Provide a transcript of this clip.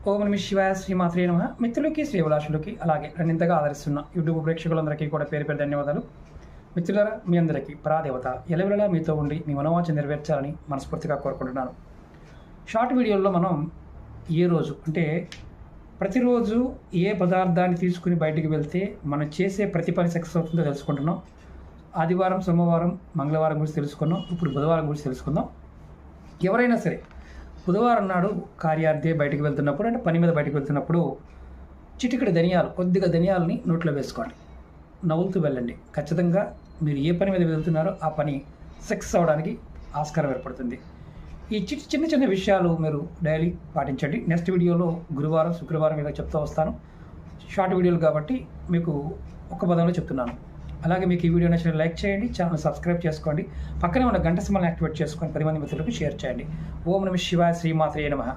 ఓం నమ శివాయ శ్రీమాత్రే నమ. మిత్రులకి శ్రీవిలాసులకి అలాగే నన్ను ఇంతగా ఆదరిస్తున్న యూట్యూబ్ ప్రేక్షకులందరికీ కూడా పేరు పేరు ధన్యవాదాలు. మిత్రులారా, మీ అందరికీ పరాదేవత ఎలవెలలా మీతో ఉండి మీ మనోవాంఛ నెరవేర్చాలని మనస్ఫూర్తిగా కోరుకుంటున్నాను. షార్ట్ వీడియోల్లో మనం ఏ రోజు అంటే ప్రతిరోజు ఏ పదార్థాన్ని తీసుకుని బయటికి వెళ్తే మనం చేసే ప్రతి పని సక్సెస్ అవుతుందో తెలుసుకుంటున్నాం. ఆదివారం, సోమవారం, మంగళవారం గురించి తెలుసుకున్నాం. ఇప్పుడు బుధవారం గురించి తెలుసుకుందాం. ఎవరైనా సరే బుధవారం నాడు కార్యార్థే బయటకు వెళ్తున్నప్పుడు, అంటే పని మీద బయటకు వెళ్తున్నప్పుడు చిటికెడు ధనియాలు, కొద్దిగా ధనియాలని నోట్లో వేసుకోండి. నవ్వులుతూ వెళ్ళండి. ఖచ్చితంగా మీరు ఏ పని మీద వెళ్తున్నారో ఆ పని సక్సెస్ అవ్వడానికి ఆస్కారం ఏర్పడుతుంది. ఈ చిన్న చిన్న విషయాలు మీరు డైలీ పాటించండి. నెక్స్ట్ వీడియోలో గురువారం, శుక్రవారం ఇలా చెప్తూ వస్తాను. షార్ట్ వీడియోలు కాబట్టి మీకు ఒక్క పదంలో చెప్తున్నాను. అలాగే మీకు ఈ వీడియో నచ్చిన లైక్ చేయండి, ఛానల్ సబ్స్క్రైబ్ చేసుకోండి, పక్కనే ఉన్న గంట సింబల్ని యాక్టివేట్ చేసుకొని 10 మంది మిత్రులకు షేర్ చేయండి. ఓం నమ శివాయ శ్రీమాత్రే నమః.